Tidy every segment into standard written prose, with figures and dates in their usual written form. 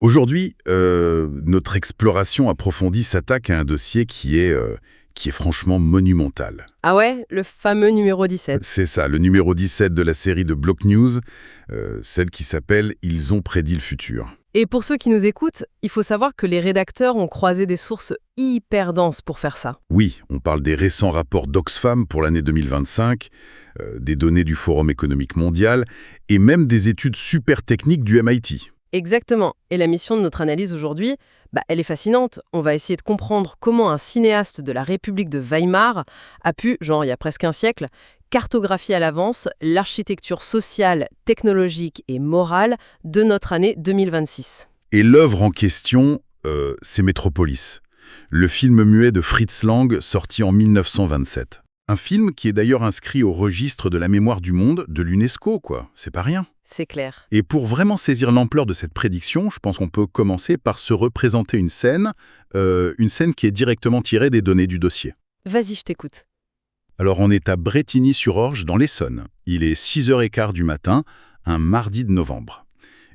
Aujourd'hui, notre exploration approfondie s'attaque à un dossier qui est franchement monumental. Ah ouais, le fameux numéro 17. C'est ça, le numéro 17 de la série de Block News, celle qui s'appelle «Ils ont prédit le futur». Et pour ceux qui nous écoutent, il faut savoir que les rédacteurs ont croisé des sources hyper denses pour faire ça. Oui, on parle des récents rapports d'Oxfam pour l'année 2025, des données du Forum économique mondial et même des études super techniques du MIT. Exactement. Et la mission de notre analyse aujourd'hui, elle est fascinante. On va essayer de comprendre comment un cinéaste de la République de Weimar a pu, genre il y a presque un siècle, cartographier à l'avance l'architecture sociale, technologique et morale de notre année 2026. Et l'œuvre en question, c'est Metropolis, le film muet de Fritz Lang sorti en 1927. Un film qui est d'ailleurs inscrit au registre de la mémoire du monde de l'UNESCO, quoi. C'est pas rien. C'est clair. Et pour vraiment saisir l'ampleur de cette prédiction, je pense qu'on peut commencer par se représenter une scène qui est directement tirée des données du dossier. Vas-y, je t'écoute. Alors on est à Brétigny-sur-Orge dans l'Essonne. Il est 6h15 du matin, un mardi de novembre.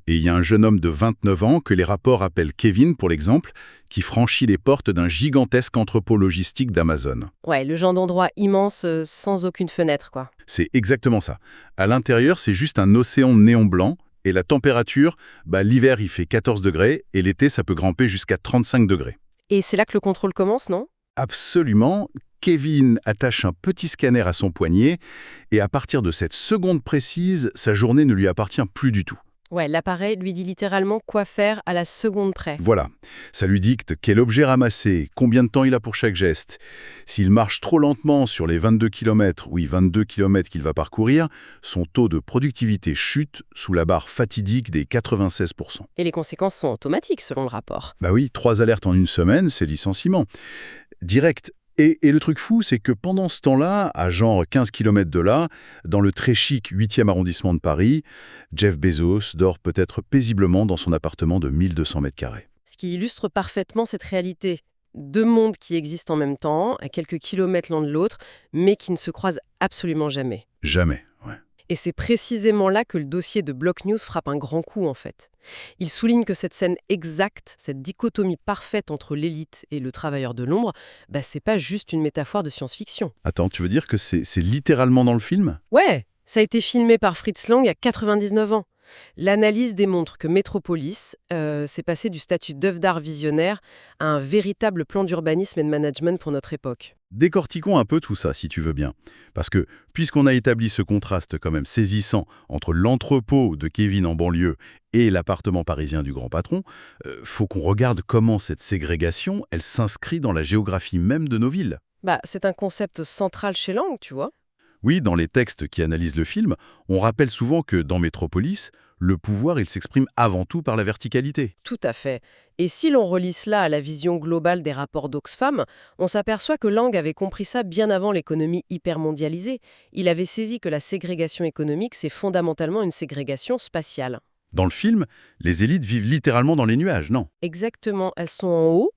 Et il y a un jeune homme de 29 ans que les rapports appellent Kevin, pour l'exemple, qui franchit les portes d'un gigantesque entrepôt logistique d'Amazon. Ouais, le genre d'endroit immense sans aucune fenêtre, quoi. C'est exactement ça. À l'intérieur, c'est juste un océan de néon blanc, et la température, l'hiver il fait 14 degrés, et l'été ça peut grimper jusqu'à 35 degrés. Et c'est là que le contrôle commence, non? Absolument. Kevin attache un petit scanner à son poignet, et à partir de cette seconde précise, sa journée ne lui appartient plus du tout. Ouais, l'appareil lui dit littéralement quoi faire à la seconde près. Voilà, ça lui dicte quel objet ramasser, combien de temps il a pour chaque geste. S'il marche trop lentement sur les 22 km, oui 22 km qu'il va parcourir, son taux de productivité chute sous la barre fatidique des 96%. Et les conséquences sont automatiques selon le rapport. Bah oui, 3 alertes en une semaine, c'est licenciement. Direct. Et le truc fou, c'est que pendant ce temps-là, à genre 15 km de là, dans le très chic 8e arrondissement de Paris, Jeff Bezos dort peut-être paisiblement dans son appartement de 1200 mètres carrés. Ce qui illustre parfaitement cette réalité. Deux mondes qui existent en même temps, à quelques kilomètres l'un de l'autre, mais qui ne se croisent absolument jamais. Jamais, ouais. Et c'est précisément là que le dossier de Block News frappe un grand coup, en fait. Il souligne que cette scène exacte, cette dichotomie parfaite entre l'élite et le travailleur de l'ombre, c'est pas juste une métaphore de science-fiction. Attends, tu veux dire que c'est littéralement dans le film? Ouais, ça a été filmé par Fritz Lang à 99 ans. L'analyse démontre que Metropolis s'est passé du statut d'œuvre d'art visionnaire à un véritable plan d'urbanisme et de management pour notre époque. Décortiquons un peu tout ça, si tu veux bien. Parce que, puisqu'on a établi ce contraste quand même saisissant entre l'entrepôt de Kevin en banlieue et l'appartement parisien du grand patron, faut qu'on regarde comment cette ségrégation, elle s'inscrit dans la géographie même de nos villes. C'est un concept central chez Lang, tu vois. Oui, dans les textes qui analysent le film, on rappelle souvent que dans Métropolis, le pouvoir, il s'exprime avant tout par la verticalité. Tout à fait. Et si l'on relie cela à la vision globale des rapports d'Oxfam, on s'aperçoit que Lang avait compris ça bien avant l'économie hypermondialisée. Il avait saisi que la ségrégation économique, c'est fondamentalement une ségrégation spatiale. Dans le film, les élites vivent littéralement dans les nuages, non? Exactement, elles sont en haut,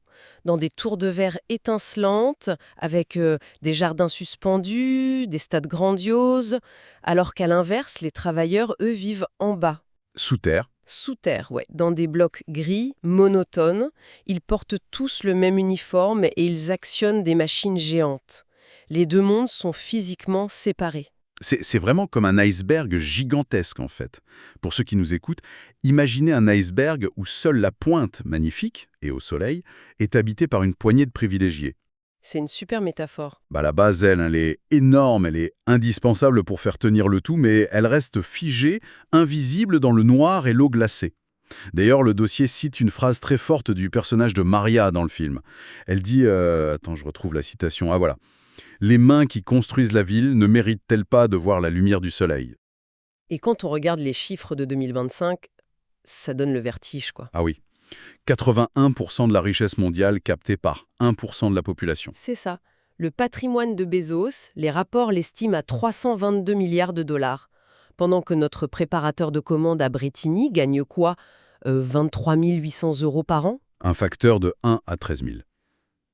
dans des tours de verre étincelantes, avec des jardins suspendus, des stades grandioses, alors qu'à l'inverse, les travailleurs, eux, vivent en bas. Sous terre. Sous terre, ouais, dans des blocs gris, monotones. Ils portent tous le même uniforme et ils actionnent des machines géantes. Les deux mondes sont physiquement séparés. C'est vraiment comme un iceberg gigantesque, en fait. Pour ceux qui nous écoutent, imaginez un iceberg où seule la pointe, magnifique, et au soleil, est habitée par une poignée de privilégiés. C'est une super métaphore. La base, elle est énorme, elle est indispensable pour faire tenir le tout, mais elle reste figée, invisible dans le noir et l'eau glacée. D'ailleurs, le dossier cite une phrase très forte du personnage de Maria dans le film. Elle dit, attends, je retrouve la citation, ah voilà. Les mains qui construisent la ville ne méritent-elles pas de voir la lumière du soleil? Et quand on regarde les chiffres de 2025, ça donne le vertige, quoi. Ah oui. 81% de la richesse mondiale captée par 1% de la population. C'est ça. Le patrimoine de Bezos, les rapports l'estiment à 322 milliards de dollars. Pendant que notre préparateur de commandes à Brétigny gagne quoi 23 800 € par an? Un facteur de 1 à 13 000.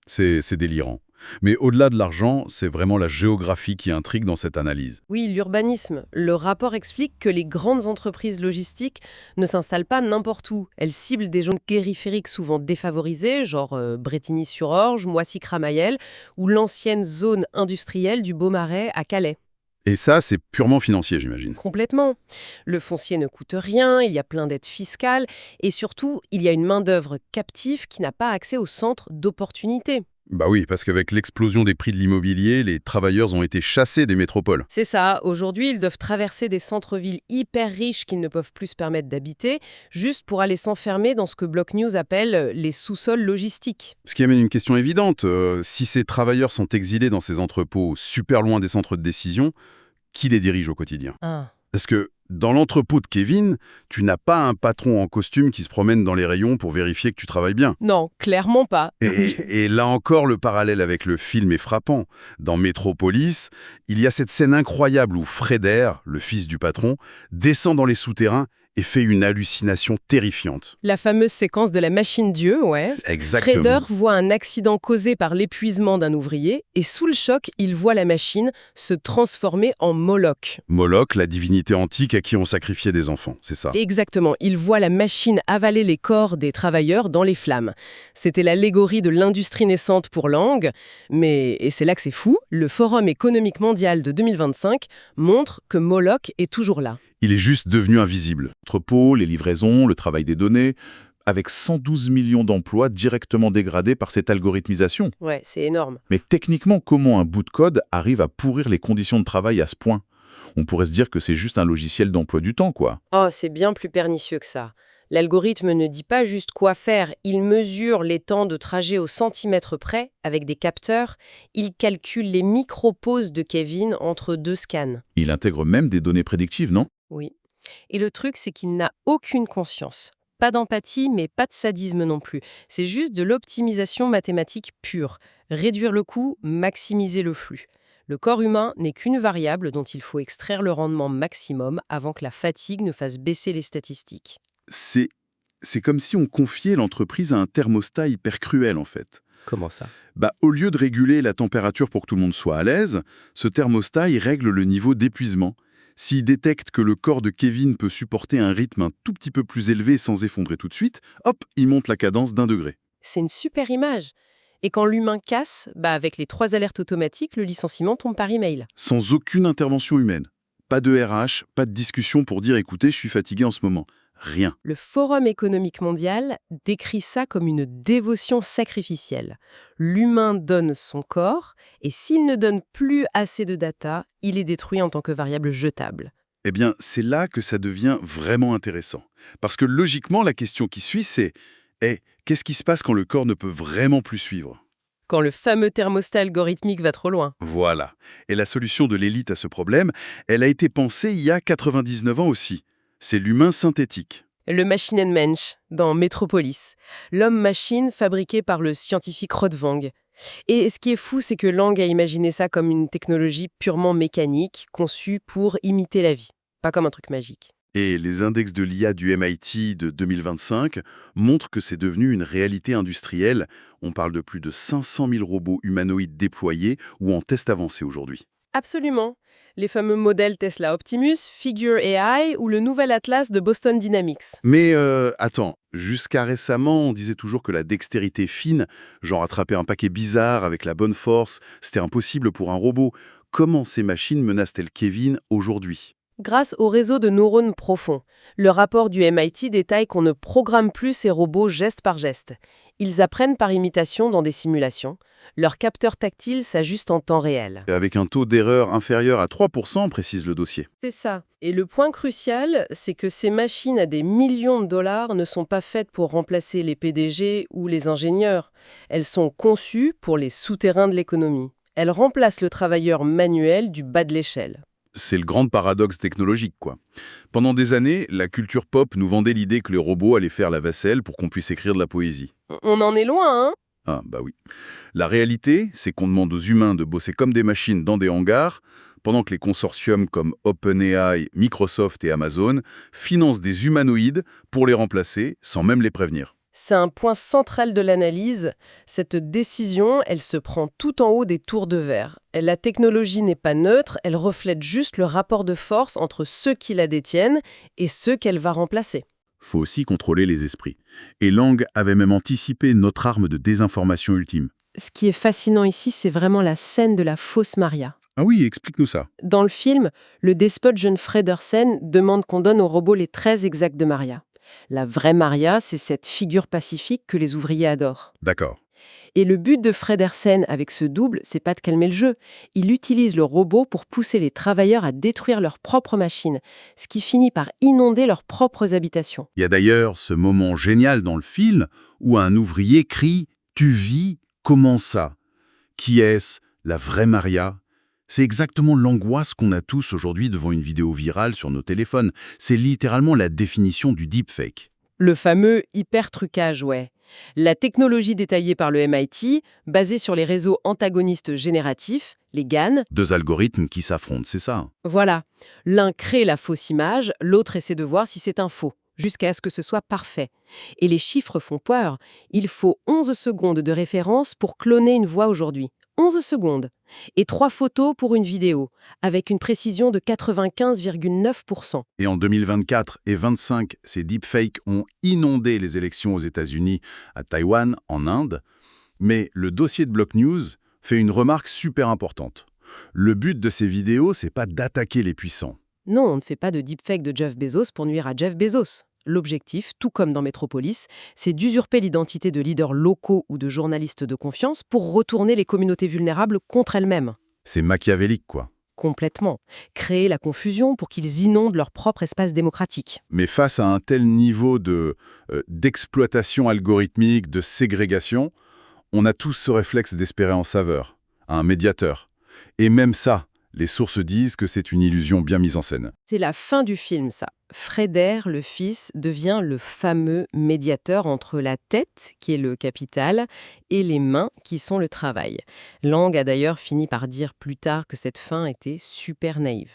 C'est délirant. Mais au-delà de l'argent, c'est vraiment la géographie qui intrigue dans cette analyse. Oui, l'urbanisme. Le rapport explique que les grandes entreprises logistiques ne s'installent pas n'importe où. Elles ciblent des zones périphériques souvent défavorisées, genre Brétigny-sur-Orge, Moissy-Cramayel, ou l'ancienne zone industrielle du Beaumarais à Calais. Et ça, c'est purement financier, j'imagine. Complètement. Le foncier ne coûte rien, il y a plein d'aides fiscales, et surtout, il y a une main-d'œuvre captive qui n'a pas accès au centre d'opportunité. Bah oui, parce qu'avec l'explosion des prix de l'immobilier, les travailleurs ont été chassés des métropoles. C'est ça, aujourd'hui, ils doivent traverser des centres-villes hyper riches qu'ils ne peuvent plus se permettre d'habiter, juste pour aller s'enfermer dans ce que Block News appelle les sous-sols logistiques. Ce qui amène une question évidente. Si ces travailleurs sont exilés dans ces entrepôts super loin des centres de décision, qui les dirige au quotidien? Ah. Parce que dans l'entrepôt de Kevin, tu n'as pas un patron en costume qui se promène dans les rayons pour vérifier que tu travailles bien. Non, clairement pas. Et là encore, le parallèle avec le film est frappant. Dans Metropolis, il y a cette scène incroyable où Fredder, le fils du patron, descend dans les souterrains et fait une hallucination terrifiante. La fameuse séquence de la machine Dieu, ouais. Exactement. Schrader voit un accident causé par l'épuisement d'un ouvrier et sous le choc, il voit la machine se transformer en Moloch. Moloch, la divinité antique à qui on sacrifiait des enfants, c'est ça. Exactement, il voit la machine avaler les corps des travailleurs dans les flammes. C'était l'allégorie de l'industrie naissante pour Lang, mais, et c'est là que c'est fou, le Forum économique mondial de 2025 montre que Moloch est toujours là. Il est juste devenu invisible. Entrepôts, les livraisons, le travail des données, avec 112 millions d'emplois directement dégradés par cette algorithmisation. Ouais, c'est énorme. Mais techniquement, comment un bout de code arrive à pourrir les conditions de travail à ce point? On pourrait se dire que c'est juste un logiciel d'emploi du temps, quoi. Oh, c'est bien plus pernicieux que ça. L'algorithme ne dit pas juste quoi faire, il mesure les temps de trajet au centimètre près avec des capteurs, il calcule les micro-pauses de Kevin entre deux scans. Il intègre même des données prédictives, non? Oui. Et le truc, c'est qu'il n'a aucune conscience. Pas d'empathie, mais pas de sadisme non plus. C'est juste de l'optimisation mathématique pure. Réduire le coût, maximiser le flux. Le corps humain n'est qu'une variable dont il faut extraire le rendement maximum avant que la fatigue ne fasse baisser les statistiques. C'est comme si on confiait l'entreprise à un thermostat hyper cruel, en fait. Comment ça? Au lieu de réguler la température pour que tout le monde soit à l'aise, ce thermostat, il règle le niveau d'épuisement. S'il détecte que le corps de Kevin peut supporter un rythme un tout petit peu plus élevé sans effondrer tout de suite, hop, il monte la cadence d'1 degré. C'est une super image. Et quand l'humain casse, avec les 3 alertes automatiques, le licenciement tombe par email. Sans aucune intervention humaine. Pas de RH, pas de discussion pour dire « écoutez, je suis fatigué en ce moment ». Rien. Le Forum économique mondial décrit ça comme une dévotion sacrificielle. L'humain donne son corps, et s'il ne donne plus assez de data, il est détruit en tant que variable jetable. Eh bien, c'est là que ça devient vraiment intéressant. Parce que logiquement, la question qui suit, c'est qu'est-ce qui se passe quand le corps ne peut vraiment plus suivre ? Quand le fameux thermostat algorithmique va trop loin. Voilà. Et la solution de l'élite à ce problème, elle a été pensée il y a 99 ans aussi. C'est l'humain synthétique. Le Machine and Mensch, dans Metropolis. L'homme-machine fabriqué par le scientifique Rodvang. Et ce qui est fou, c'est que Lang a imaginé ça comme une technologie purement mécanique, conçue pour imiter la vie, pas comme un truc magique. Et les index de l'IA du MIT de 2025 montrent que c'est devenu une réalité industrielle. On parle de plus de 500 000 robots humanoïdes déployés ou en test avancé aujourd'hui. Absolument. Les fameux modèles Tesla Optimus, Figure AI ou le nouvel Atlas de Boston Dynamics. Mais attends, jusqu'à récemment, on disait toujours que la dextérité fine, genre attraper un paquet bizarre avec la bonne force, c'était impossible pour un robot. Comment ces machines menacent-elles Kevin aujourd'hui ? Grâce au réseau de neurones profonds, le rapport du MIT détaille qu'on ne programme plus ces robots geste par geste. Ils apprennent par imitation dans des simulations. Leurs capteurs tactiles s'ajustent en temps réel. Avec un taux d'erreur inférieur à 3%, précise le dossier. C'est ça. Et le point crucial, c'est que ces machines à des millions de dollars ne sont pas faites pour remplacer les PDG ou les ingénieurs. Elles sont conçues pour les souterrains de l'économie. Elles remplacent le travailleur manuel du bas de l'échelle. C'est le grand paradoxe technologique, quoi. Pendant des années, la culture pop nous vendait l'idée que les robots allaient faire la vaisselle pour qu'on puisse écrire de la poésie. On en est loin, hein ? Ah, bah oui. La réalité, c'est qu'on demande aux humains de bosser comme des machines dans des hangars, pendant que les consortiums comme OpenAI, Microsoft et Amazon financent des humanoïdes pour les remplacer sans même les prévenir. C'est un point central de l'analyse. Cette décision, elle se prend tout en haut des tours de verre. La technologie n'est pas neutre, elle reflète juste le rapport de force entre ceux qui la détiennent et ceux qu'elle va remplacer. Faut aussi contrôler les esprits. Et Lang avait même anticipé notre arme de désinformation ultime. Ce qui est fascinant ici, c'est vraiment la scène de la fausse Maria. Ah oui, explique-nous ça. Dans le film, le despote John Fredersen demande qu'on donne au robot les traits exacts de Maria. La vraie Maria, c'est cette figure pacifique que les ouvriers adorent. D'accord. Et le but de Fredersen avec ce double, c'est pas de calmer le jeu. Il utilise le robot pour pousser les travailleurs à détruire leurs propres machines, ce qui finit par inonder leurs propres habitations. Il y a d'ailleurs ce moment génial dans le film où un ouvrier crie « Tu vis? Comment ça ?» Qui est-ce? La vraie Maria? C'est exactement l'angoisse qu'on a tous aujourd'hui devant une vidéo virale sur nos téléphones. C'est littéralement la définition du deepfake. Le fameux hyper-trucage, ouais. La technologie détaillée par le MIT, basée sur les réseaux antagonistes génératifs, les GAN. Deux algorithmes qui s'affrontent, c'est ça. Voilà. L'un crée la fausse image, l'autre essaie de voir si c'est un faux, jusqu'à ce que ce soit parfait. Et les chiffres font peur. Il faut 11 secondes de référence pour cloner une voix aujourd'hui. 11 secondes. Et 3 photos pour une vidéo, avec une précision de 95,9%. Et en 2024 et 2025, ces deepfakes ont inondé les élections aux États-Unis, à Taïwan, en Inde. Mais le dossier de Block News fait une remarque super importante. Le but de ces vidéos, c'est pas d'attaquer les puissants. Non, on ne fait pas de deepfake de Jeff Bezos pour nuire à Jeff Bezos. L'objectif, tout comme dans Metropolis, c'est d'usurper l'identité de leaders locaux ou de journalistes de confiance pour retourner les communautés vulnérables contre elles-mêmes. C'est machiavélique, quoi. Complètement. Créer la confusion pour qu'ils inondent leur propre espace démocratique. Mais face à un tel niveau d'exploitation algorithmique, de ségrégation, on a tous ce réflexe d'espérer en saveur, un médiateur. Et même ça, les sources disent que c'est une illusion bien mise en scène. C'est la fin du film, ça. Freder, le fils, devient le fameux médiateur entre la tête, qui est le capital, et les mains, qui sont le travail. Lang a d'ailleurs fini par dire plus tard que cette fin était super naïve.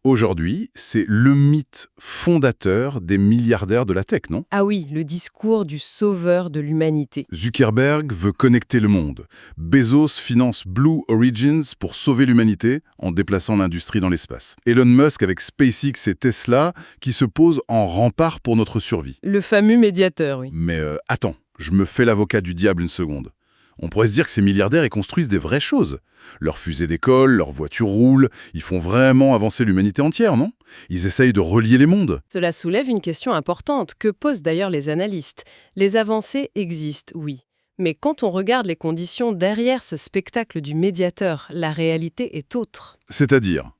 Aujourd'hui, c'est le mythe fondateur des milliardaires de la tech, non? Ah oui, le discours du sauveur de l'humanité. Zuckerberg veut connecter le monde. Bezos finance Blue Origins pour sauver l'humanité en déplaçant l'industrie dans l'espace. Elon Musk avec SpaceX et Tesla qui se posent en rempart pour notre survie. Le fameux médiateur, oui. Mais attends, je me fais l'avocat du diable une seconde. On pourrait se dire que ces milliardaires y construisent des vraies choses. Leurs fusées décollent, leurs voitures roulent, ils font vraiment avancer l'humanité entière, non? Ils essayent de relier les mondes. Cela soulève une question importante, que posent d'ailleurs les analystes. Les avancées existent, oui. Mais quand on regarde les conditions derrière ce spectacle du médiateur, la réalité est autre. C'est-à-dire?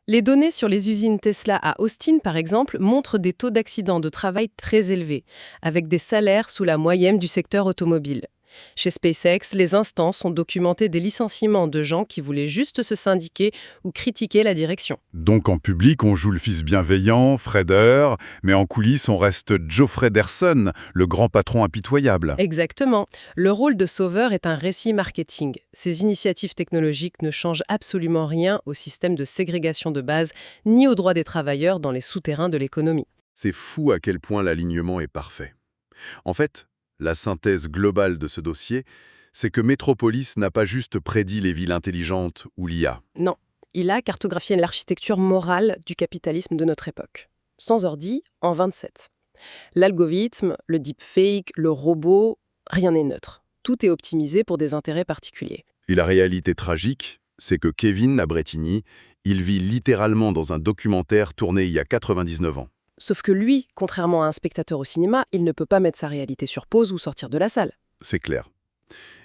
Les données sur les usines Tesla à Austin, par exemple, montrent des taux d'accidents de travail très élevés, avec des salaires sous la moyenne du secteur automobile. Chez SpaceX, les instances ont documenté des licenciements de gens qui voulaient juste se syndiquer ou critiquer la direction. Donc en public, on joue le fils bienveillant, Freder, mais en coulisses, on reste Joe Fredersen, le grand patron impitoyable. Exactement. Le rôle de sauveur est un récit marketing. Ces initiatives technologiques ne changent absolument rien au système de ségrégation de base, ni aux droits des travailleurs dans les souterrains de l'économie. C'est fou à quel point l'alignement est parfait. En fait, la synthèse globale de ce dossier, c'est que Metropolis n'a pas juste prédit les villes intelligentes ou l'IA. Non, il a cartographié l'architecture morale du capitalisme de notre époque. Sans ordi, en 27. L'algorithme, le deepfake, le robot, rien n'est neutre. Tout est optimisé pour des intérêts particuliers. Et la réalité tragique, c'est que Kevin Abretini, il vit littéralement dans un documentaire tourné il y a 99 ans. Sauf que lui, contrairement à un spectateur au cinéma, il ne peut pas mettre sa réalité sur pause ou sortir de la salle. C'est clair.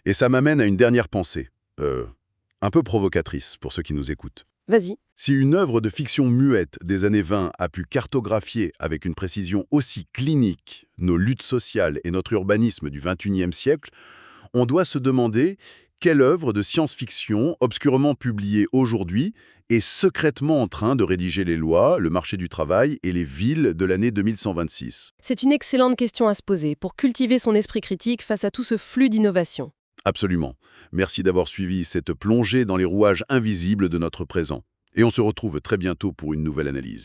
Et ça m'amène à une dernière pensée, un peu provocatrice pour ceux qui nous écoutent. Vas-y. Si une œuvre de fiction muette des années 20 a pu cartographier avec une précision aussi clinique nos luttes sociales et notre urbanisme du XXIe siècle, on doit se demander quelle œuvre de science-fiction, obscurement publiée aujourd'hui, est secrètement en train de rédiger les lois, le marché du travail et les villes de l'année 2126. C'est une excellente question à se poser pour cultiver son esprit critique face à tout ce flux d'innovation. Absolument. Merci d'avoir suivi cette plongée dans les rouages invisibles de notre présent. Et on se retrouve très bientôt pour une nouvelle analyse.